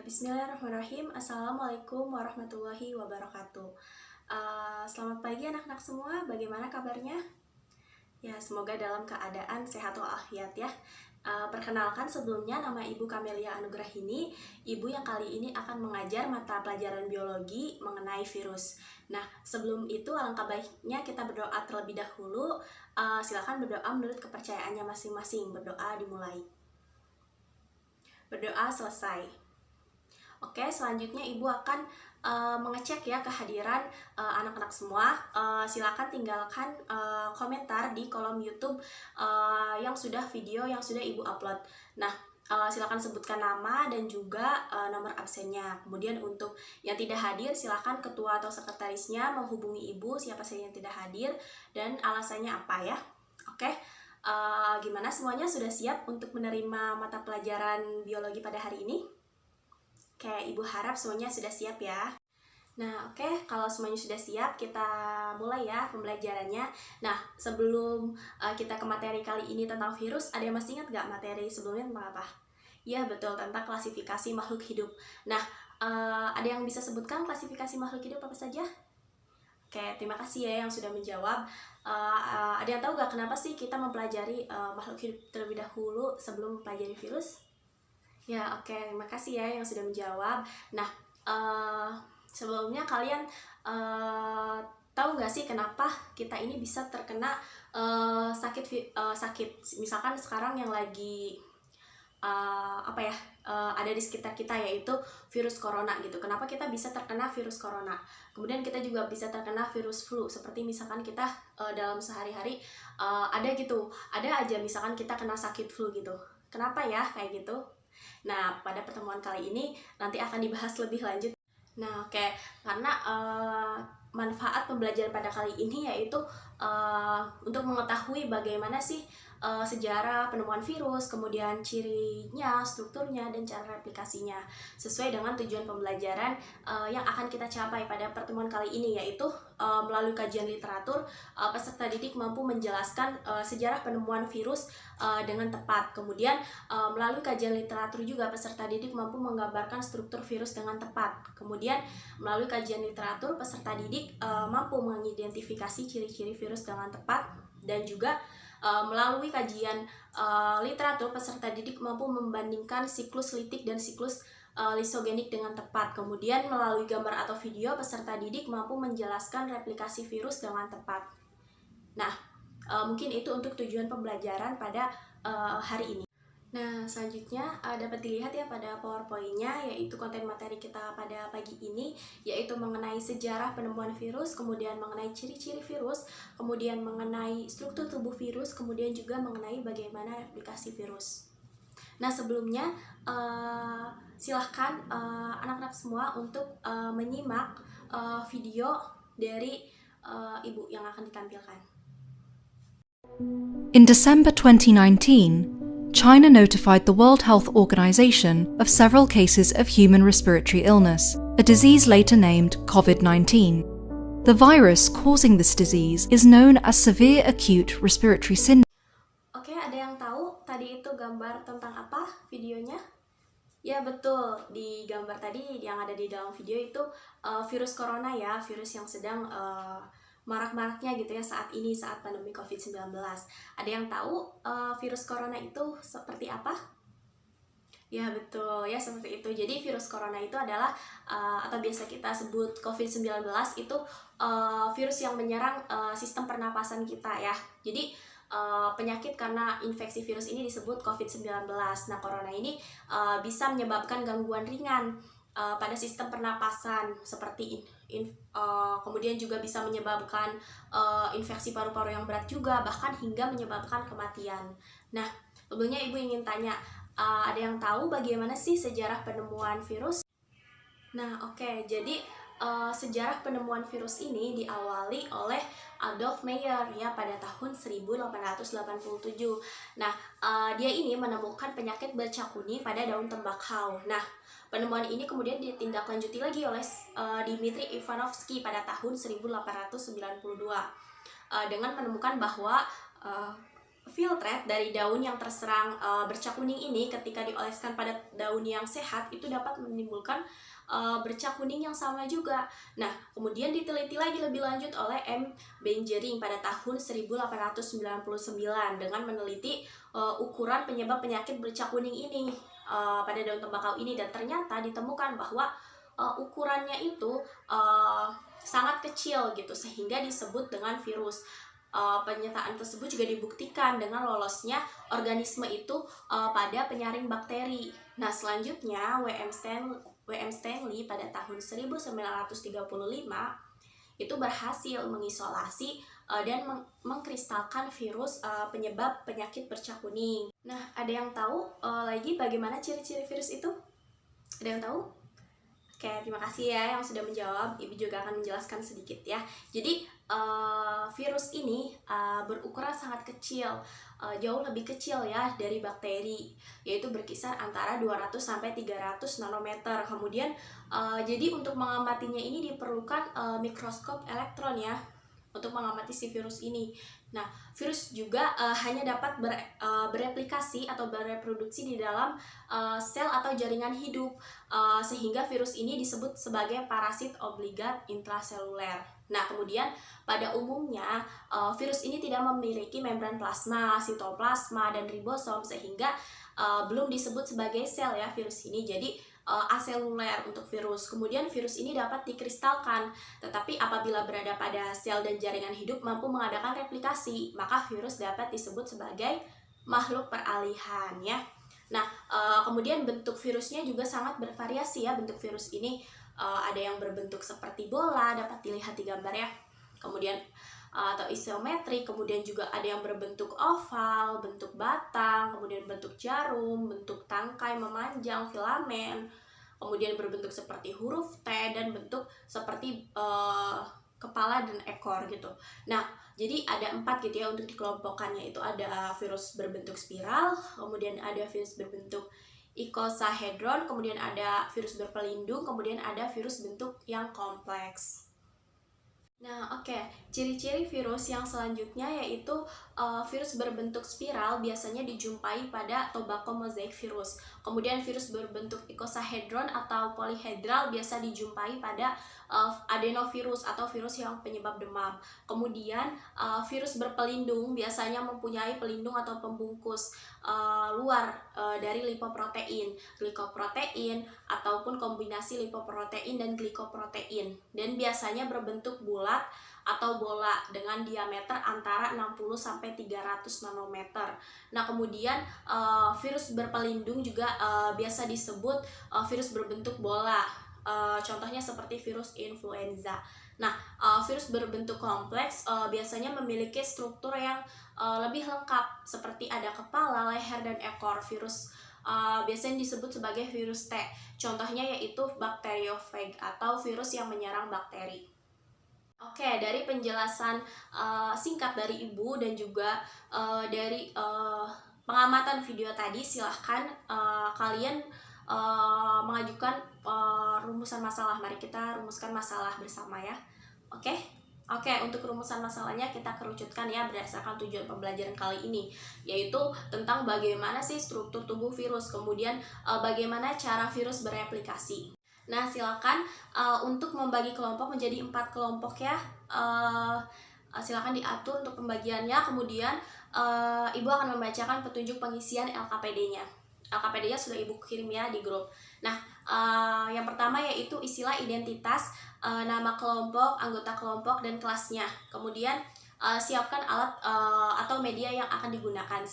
Bismillahirrahmanirrahim. Assalamualaikum warahmatullahi wabarakatuh. Selamat pagi anak-anak semua. Bagaimana kabarnya? Ya, semoga dalam keadaan sehat walafiat ya. Perkenalkan sebelumnya, nama Ibu Kamelia Anugrahini. Ibu yang kali ini akan mengajar mata pelajaran biologi mengenai virus. Nah, sebelum itu alangkah baiknya kita berdoa terlebih dahulu. Silakan berdoa menurut kepercayaannya masing-masing. Berdoa dimulai. Berdoa selesai. Oke, selanjutnya Ibu akan mengecek ya kehadiran anak-anak semua. Silakan tinggalkan komentar di kolom YouTube yang sudah video yang sudah Ibu upload. Nah, silakan sebutkan nama dan juga nomor absennya. Kemudian untuk yang tidak hadir, silakan ketua atau sekretarisnya menghubungi Ibu siapa saja yang tidak hadir dan alasannya apa ya. Oke. Gimana semuanya sudah siap untuk menerima mata pelajaran biologi pada hari ini? Oke, Ibu harap semuanya sudah siap ya. Nah, oke, kalau semuanya sudah siap, kita mulai ya pembelajarannya. Nah, sebelum kita ke materi kali ini tentang virus, ada yang masih ingat nggak materi sebelumnya tentang apa? Ya, betul, tentang klasifikasi makhluk hidup. Nah, ada yang bisa sebutkan klasifikasi makhluk hidup apa saja? Oke, terima kasih ya yang sudah menjawab. Ada yang tahu nggak kenapa sih kita mempelajari makhluk hidup terlebih dahulu sebelum mempelajari virus? Ya, oke. Terima kasih ya yang sudah menjawab. Nah, sebelumnya kalian tahu nggak sih kenapa kita ini bisa terkena sakit? Misalkan sekarang yang lagi ada di sekitar kita, yaitu virus corona gitu. Kenapa kita bisa terkena virus corona? Kemudian kita juga bisa terkena virus flu. Seperti misalkan kita dalam sehari-hari ada aja misalkan kita kena sakit flu gitu. Kenapa ya kayak gitu? Nah, pada pertemuan kali ini nanti akan dibahas lebih lanjut. Nah, oke, karena manfaat pembelajaran pada kali ini yaitu untuk mengetahui bagaimana sih sejarah penemuan virus, kemudian cirinya, strukturnya, dan cara replikasinya sesuai dengan tujuan pembelajaran yang akan kita capai pada pertemuan kali ini, yaitu melalui kajian literatur, peserta didik mampu menjelaskan sejarah penemuan virus dengan tepat. Kemudian melalui kajian literatur juga peserta didik mampu menggambarkan struktur virus dengan tepat. Kemudian melalui kajian literatur peserta didik mampu mengidentifikasi ciri-ciri virus dengan tepat, dan juga melalui kajian literatur peserta didik mampu membandingkan siklus litik dan siklus lisogenik dengan tepat. Kemudian melalui gambar atau video peserta didik mampu menjelaskan replikasi virus dengan tepat. Nah, mungkin itu untuk tujuan pembelajaran pada hari ini. Nah, selanjutnya dapat dilihat ya pada PowerPoint-nya, yaitu konten materi kita pada pagi ini, yaitu mengenai sejarah penemuan virus, kemudian mengenai ciri-ciri virus, kemudian mengenai struktur tubuh virus, kemudian juga mengenai bagaimana replikasi virus. Nah, sebelumnya silahkan anak-anak semua untuk menyimak video dari Ibu yang akan ditampilkan. In December 2019, China notified the World Health Organization of several cases of human respiratory illness, a disease later named COVID-19. The virus causing this disease is known as severe acute respiratory syndrome. Oke, ada yang tahu tadi itu gambar tentang apa videonya? Ya, betul, di gambar tadi yang ada di dalam video itu virus corona ya, virus yang sedang marak-maraknya gitu ya saat ini, saat pandemi COVID-19. Ada yang tahu virus corona itu seperti apa? Ya, betul ya, seperti itu. Jadi virus corona itu adalah atau biasa kita sebut COVID-19 itu virus yang menyerang sistem pernapasan kita ya. Jadi penyakit karena infeksi virus ini disebut COVID-19. Nah, corona ini bisa menyebabkan gangguan ringan pada sistem pernapasan seperti kemudian juga bisa menyebabkan infeksi paru-paru yang berat juga, bahkan hingga menyebabkan kematian. Nah, sebelumnya Ibu ingin tanya, ada yang tahu bagaimana sih sejarah penemuan virus? Nah, oke, jadi sejarah penemuan virus ini diawali oleh Adolf Meyer ya pada tahun 1887. Nah, dia ini menemukan penyakit bercak kuning pada daun tembakau. Nah, penemuan ini kemudian ditindaklanjuti lagi oleh Dmitri Ivanovsky pada tahun 1892 dengan menemukan bahwa filtrate dari daun yang terserang bercak kuning ini ketika dioleskan pada daun yang sehat itu dapat menimbulkan bercak kuning yang sama juga. Nah, kemudian diteliti lagi lebih lanjut oleh M. Benjering pada tahun 1899 dengan meneliti ukuran penyebab penyakit bercak kuning ini pada daun tembakau ini, dan ternyata ditemukan bahwa ukurannya itu sangat kecil gitu sehingga disebut dengan virus. Pernyataan tersebut juga dibuktikan dengan lolosnya organisme itu pada penyaring bakteri. Nah, selanjutnya W.M. Stanley pada tahun 1935 itu berhasil mengisolasi dan mengkristalkan virus penyebab penyakit bercak kuning. Nah, ada yang tahu lagi bagaimana ciri-ciri virus itu? Ada yang tahu? Oke, terima kasih ya yang sudah menjawab. Ibu juga akan menjelaskan sedikit ya. Jadi virus ini berukuran sangat kecil, jauh lebih kecil ya dari bakteri, yaitu berkisar antara 200 sampai 300 nanometer. Kemudian jadi untuk mengamatinya ini diperlukan mikroskop elektron ya untuk mengamati si virus ini. Nah, virus juga hanya dapat bereplikasi atau bereproduksi di dalam sel atau jaringan hidup, sehingga virus ini disebut sebagai parasit obligat intraseluler. Nah, kemudian pada umumnya virus ini tidak memiliki membran plasma, sitoplasma, dan ribosom, sehingga belum disebut sebagai sel ya virus ini. Jadi aseluler untuk virus. Kemudian virus ini dapat dikristalkan, tetapi apabila berada pada sel dan jaringan hidup mampu mengadakan replikasi, maka virus dapat disebut sebagai makhluk peralihan ya. Nah, kemudian bentuk virusnya juga sangat bervariasi ya. Bentuk virus ini ada yang berbentuk seperti bola, dapat dilihat di gambar ya. Kemudian atau isometrik, kemudian juga ada yang berbentuk oval, bentuk batang, kemudian bentuk jarum, bentuk tangkai memanjang, filamen, kemudian berbentuk seperti huruf T, dan bentuk seperti kepala dan ekor gitu. Nah, jadi ada 4 gitu ya untuk dikelompokkannya. Itu ada virus berbentuk spiral, kemudian ada virus berbentuk icosahedron, kemudian ada virus berpelindung, kemudian ada virus bentuk yang kompleks. Nah, oke. Ciri-ciri virus yang selanjutnya yaitu virus berbentuk spiral biasanya dijumpai pada tobacco mosaic virus. Kemudian virus berbentuk icosahedron atau polyhedral biasa dijumpai pada adenovirus atau virus yang penyebab demam. Kemudian virus berpelindung biasanya mempunyai pelindung atau pembungkus luar dari lipoprotein, glikoprotein, ataupun kombinasi lipoprotein dan glikoprotein, dan biasanya berbentuk bulat atau bola dengan diameter antara 60 sampai 300 nanometer. Nah, kemudian virus berpelindung juga biasa disebut virus berbentuk bola. Contohnya seperti virus influenza. Nah, virus berbentuk kompleks biasanya memiliki struktur yang lebih lengkap, seperti ada kepala, leher, dan ekor. Virus biasanya disebut sebagai virus T. Contohnya yaitu bakteriophage atau virus yang menyerang bakteri. Oke, dari penjelasan singkat dari Ibu dan juga dari pengamatan video tadi, silahkan kalian mengajukan rumusan masalah. Mari kita rumuskan masalah bersama ya. Oke, untuk rumusan masalahnya kita kerucutkan ya berdasarkan tujuan pembelajaran kali ini, yaitu tentang bagaimana sih struktur tubuh virus, kemudian bagaimana cara virus bereplikasi. Nah, silakan untuk membagi kelompok menjadi 4 kelompok ya. Silakan diatur untuk pembagiannya. Kemudian Ibu akan membacakan petunjuk pengisian LKPD-nya. LKPD-nya sudah Ibu kirim ya di grup. Nah, yang pertama yaitu isilah identitas, nama kelompok, anggota kelompok, dan kelasnya. Kemudian siapkan alat atau media yang akan digunakan.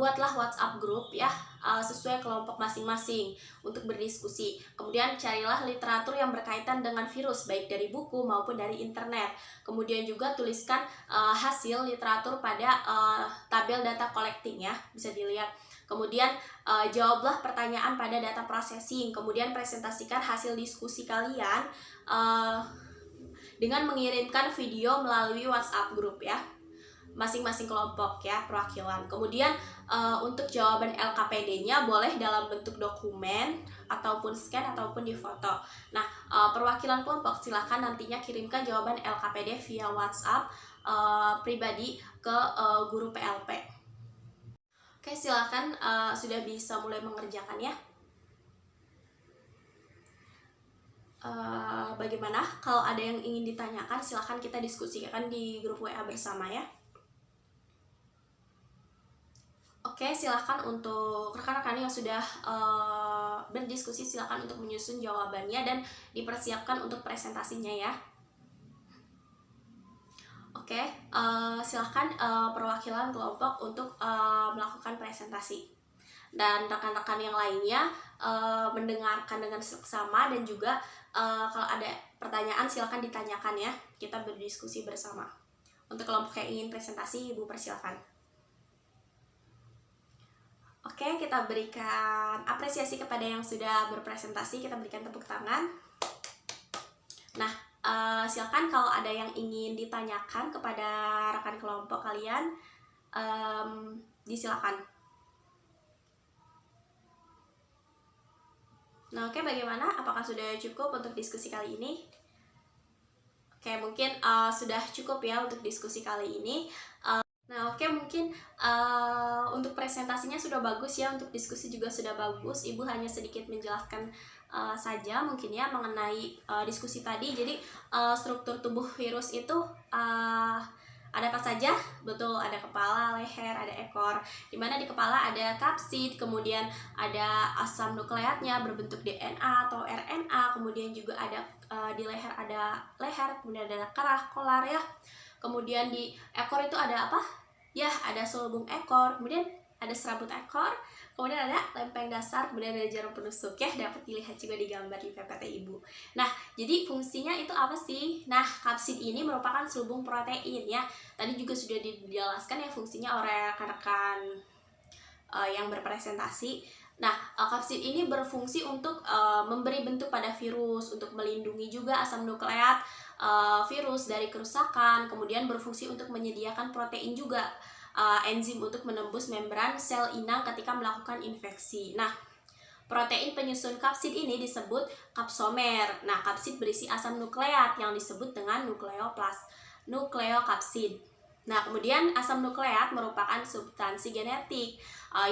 Buatlah WhatsApp group ya sesuai kelompok masing-masing untuk berdiskusi. Kemudian carilah literatur yang berkaitan dengan virus, baik dari buku maupun dari internet. Kemudian juga tuliskan hasil literatur pada tabel data collecting ya, bisa dilihat. Kemudian jawablah pertanyaan pada data processing. Kemudian presentasikan hasil diskusi kalian dengan mengirimkan video melalui WhatsApp group ya, masing-masing kelompok ya, perwakilan. Kemudian untuk jawaban LKPD-nya boleh dalam bentuk dokumen ataupun scan ataupun di foto. Nah, perwakilan kelompok silahkan nantinya kirimkan jawaban LKPD via WhatsApp pribadi ke guru PLP. Oke, silakan sudah bisa mulai mengerjakan ya. Bagaimana? Kalau ada yang ingin ditanyakan, silahkan kita diskusikan di grup WA bersama ya. Oke, silahkan untuk rekan-rekan yang sudah berdiskusi, silahkan untuk menyusun jawabannya dan dipersiapkan untuk presentasinya ya. Oke, silahkan perwakilan kelompok untuk melakukan presentasi. Dan rekan-rekan yang lainnya mendengarkan dengan seksama, dan juga kalau ada pertanyaan silahkan ditanyakan ya, kita berdiskusi bersama. Untuk kelompok yang ingin presentasi, Ibu persilakan. Oke, kita berikan apresiasi kepada yang sudah berpresentasi, kita berikan tepuk tangan. Nah, silakan kalau ada yang ingin ditanyakan kepada rekan kelompok kalian, disilakan. Nah, oke, bagaimana? Apakah sudah cukup untuk diskusi kali ini? Oke, mungkin sudah cukup ya untuk diskusi kali ini. Nah, oke, mungkin untuk presentasinya sudah bagus ya, untuk diskusi juga sudah bagus. Ibu hanya sedikit menjelaskan saja mungkin ya mengenai diskusi tadi. Jadi struktur tubuh virus itu ada apa saja? Betul, ada kepala, leher, ada ekor. Dimana di kepala ada kapsid, kemudian ada asam nukleatnya berbentuk DNA atau RNA, kemudian juga ada di leher ada leher, kemudian ada kerah, kolar ya. Kemudian di ekor itu ada apa? Ya, ada selubung ekor, kemudian ada serabut ekor, kemudian ada lempeng dasar, kemudian ada jarum penusuk ya, dapat dilihat juga di gambar di PPT Ibu. Nah, jadi fungsinya itu apa sih? Nah, kapsid ini merupakan selubung protein ya. Tadi juga sudah dijelaskan ya fungsinya oleh rekan-rekan yang berpresentasi. Nah, kapsid ini berfungsi untuk memberi bentuk pada virus, untuk melindungi juga asam nukleat virus dari kerusakan, kemudian berfungsi untuk menyediakan protein juga, enzim untuk menembus membran sel inang ketika melakukan infeksi. Nah, protein penyusun kapsid ini disebut kapsomer. Nah, kapsid berisi asam nukleat yang disebut dengan nukleokapsid. Nah, kemudian asam nukleat merupakan substansi genetik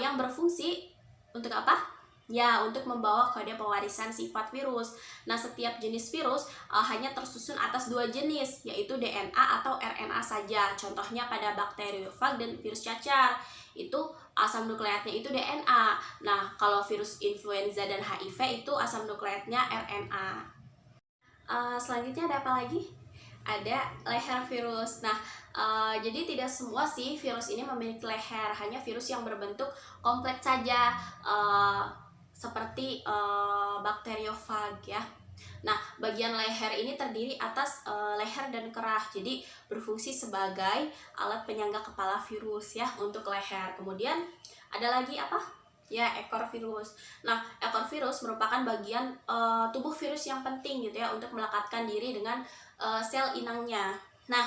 yang berfungsi untuk apa? Ya, untuk membawa kode pewarisan sifat virus. Nah, setiap jenis virus hanya tersusun atas 2 jenis, yaitu DNA atau RNA saja. Contohnya pada bakteriofag dan virus cacar, itu asam nukleatnya itu DNA. Nah, kalau virus influenza dan HIV itu asam nukleatnya RNA. Selanjutnya ada apa lagi? Ada leher virus. Nah, jadi tidak semua sih virus ini memiliki leher, hanya virus yang berbentuk kompleks saja, seperti bakteriofag ya. Nah, bagian leher ini terdiri atas leher dan kerah, jadi berfungsi sebagai alat penyangga kepala virus ya untuk leher. Kemudian ada lagi apa? Ya, ekor virus. Nah, ekor virus merupakan bagian tubuh virus yang penting gitu ya untuk melekatkan diri dengan sel inangnya. Nah,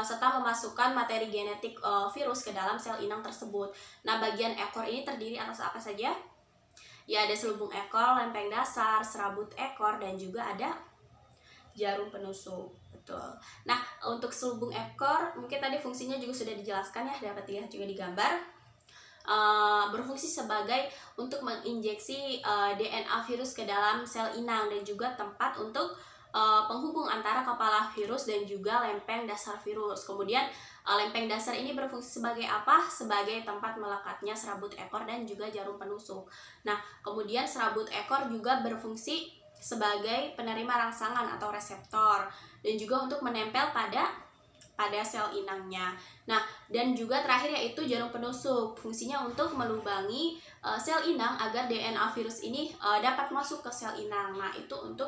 serta memasukkan materi genetik virus ke dalam sel inang tersebut. Nah, bagian ekor ini terdiri atas apa saja? Ya, ada selubung ekor, lempeng dasar, serabut ekor, dan juga ada jarum penusuk. Betul. Nah, untuk selubung ekor, mungkin tadi fungsinya juga sudah dijelaskan ya, dapat dilihat juga di gambar. Berfungsi sebagai untuk menginjeksi DNA virus ke dalam sel inang, dan juga tempat untuk penghubung antara kepala virus dan juga lempeng dasar virus. Kemudian lempeng dasar ini berfungsi sebagai apa? Sebagai tempat melekatnya serabut ekor dan juga jarum penusuk. Nah, kemudian serabut ekor juga berfungsi sebagai penerima rangsangan atau reseptor, dan juga untuk menempel pada sel inangnya. Nah, dan juga terakhir yaitu jarum penusuk. Fungsinya untuk melubangi sel inang agar DNA virus ini dapat masuk ke sel inang. Nah, itu untuk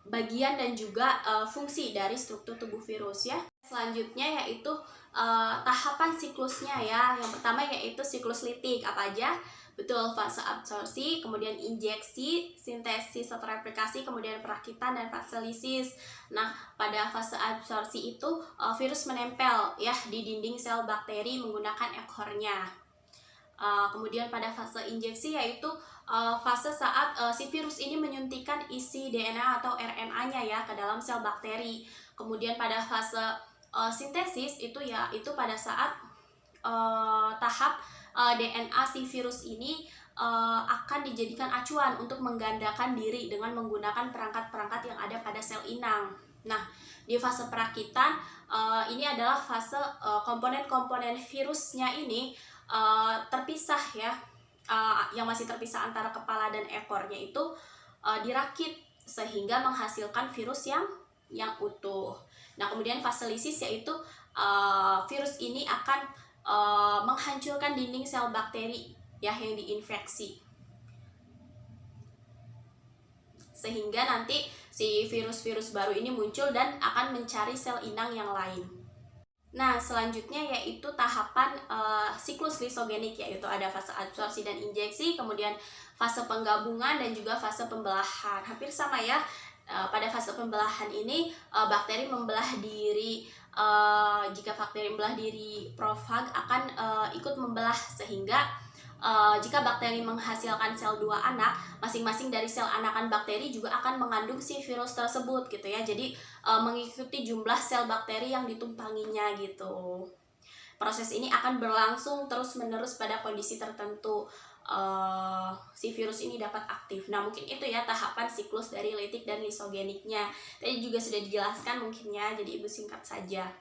bagian dan juga fungsi dari struktur tubuh virus ya. Selanjutnya yaitu tahapan siklusnya ya. Yang pertama yaitu siklus litik. Apa aja? Betul, fase absorpsi, kemudian injeksi, sintesis atau replikasi, kemudian perakitan dan fase lisis. Nah, pada fase absorpsi itu virus menempel ya di dinding sel bakteri menggunakan ekornya. Kemudian pada fase injeksi yaitu fase saat si virus ini menyuntikkan isi DNA atau RNA-nya ya ke dalam sel bakteri. Kemudian pada fase sintesis itu pada saat tahap DNA si virus ini akan dijadikan acuan untuk menggandakan diri dengan menggunakan perangkat-perangkat yang ada pada sel inang. Nah, di fase perakitan ini adalah fase komponen-komponen virusnya ini terpisah ya, yang masih terpisah antara kepala dan ekornya itu dirakit sehingga menghasilkan virus yang utuh. Nah, kemudian fase lisis yaitu virus ini akan menghancurkan dinding sel bakteri ya yang diinfeksi, sehingga nanti si virus-virus baru ini muncul dan akan mencari sel inang yang lain. Nah, selanjutnya yaitu tahapan siklus lisogenik, yaitu ada fase absorpsi dan injeksi, kemudian fase penggabungan dan juga fase pembelahan. Hampir sama ya, pada fase pembelahan ini bakteri membelah diri. Jika bakteri membelah diri, profag akan ikut membelah, sehingga jika bakteri menghasilkan sel 2 anak, masing-masing dari sel anakan bakteri juga akan mengandung si virus tersebut gitu ya. Jadi mengikuti jumlah sel bakteri yang ditumpanginya gitu. Proses ini akan berlangsung terus-menerus pada kondisi tertentu si virus ini dapat aktif. Nah, mungkin itu ya tahapan siklus dari litik dan lisogeniknya. Tadi juga sudah dijelaskan mungkinnya, jadi Ibu singkat saja.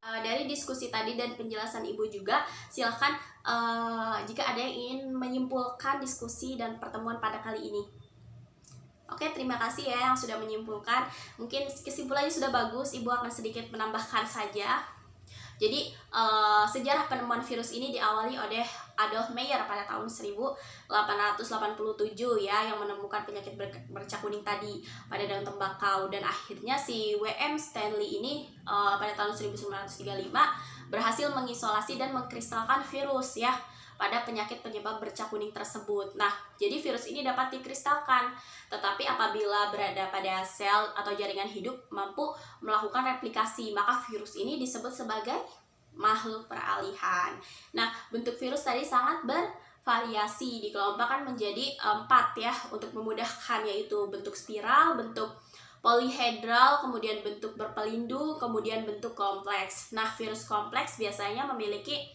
Dari diskusi tadi dan penjelasan Ibu juga, silahkan jika ada yang ingin menyimpulkan diskusi dan pertemuan pada kali ini. Oke, terima kasih ya yang sudah menyimpulkan. Mungkin kesimpulannya sudah bagus, Ibu akan sedikit menambahkan saja. Jadi sejarah penemuan virus ini diawali oleh Adolf Meyer pada tahun 1887 ya, yang menemukan penyakit bercak kuning tadi pada daun tembakau, dan akhirnya si W.M. Stanley ini pada tahun 1935 berhasil mengisolasi dan mengkristalkan virus ya pada penyakit penyebab bercak kuning tersebut. Nah, jadi virus ini dapat dikristalkan, tetapi apabila berada pada sel atau jaringan hidup mampu melakukan replikasi, maka virus ini disebut sebagai makhluk peralihan. Nah, bentuk virus tadi sangat bervariasi, dikelompokkan menjadi 4 ya untuk memudahkan, yaitu bentuk spiral, bentuk polihedral, kemudian bentuk berpelindung, kemudian bentuk kompleks. Nah, virus kompleks biasanya memiliki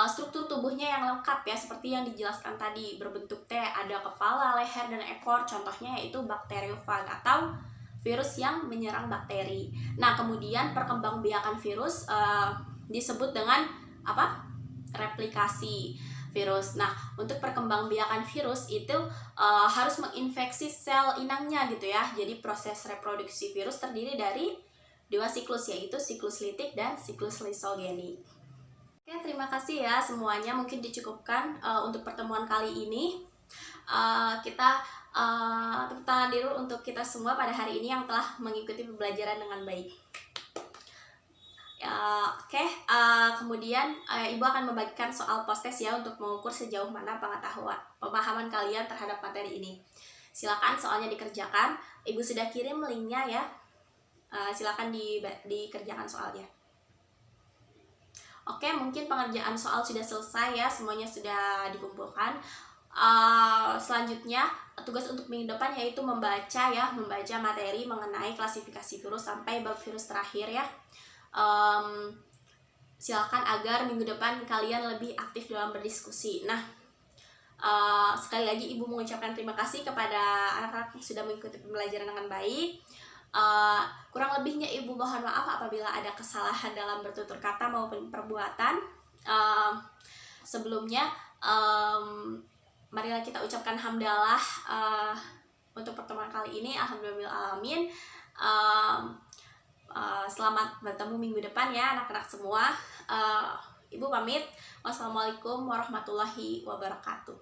struktur tubuhnya yang lengkap ya, seperti yang dijelaskan tadi, berbentuk T, ada kepala, leher, dan ekor. Contohnya yaitu bakteriofag atau virus yang menyerang bakteri. Nah, kemudian perkembangbiakan virus disebut dengan apa? Replikasi virus. Nah, untuk perkembangbiakan virus itu harus menginfeksi sel inangnya gitu ya. Jadi proses reproduksi virus terdiri dari 2 siklus, yaitu siklus litik dan siklus lisogenik. Oke, terima kasih ya semuanya. Mungkin dicukupkan untuk pertemuan kali ini. Kita tepuk tangan dulu untuk kita semua pada hari ini yang telah mengikuti pembelajaran dengan baik. Kemudian Ibu akan membagikan soal post-test ya untuk mengukur sejauh mana pemahaman kalian terhadap materi ini. Silakan soalnya dikerjakan. Ibu sudah kirim linknya ya. Silakan dikerjakan soalnya. Oke, mungkin pengerjaan soal sudah selesai ya, semuanya sudah dikumpulkan. Selanjutnya tugas untuk minggu depan yaitu membaca materi mengenai klasifikasi virus sampai bab virus terakhir ya. Silakan agar minggu depan kalian lebih aktif dalam berdiskusi. Nah, sekali lagi Ibu mengucapkan terima kasih kepada anak-anak yang sudah mengikuti pembelajaran dengan baik. Kurang lebihnya Ibu mohon maaf apabila ada kesalahan dalam bertutur kata maupun perbuatan. Sebelumnya marilah kita ucapkan hamdalah untuk pertemuan kali ini. Alhamdulillahirrahmanirrahim. Selamat bertemu minggu depan ya anak-anak semua. Ibu pamit. Wassalamualaikum warahmatullahi wabarakatuh.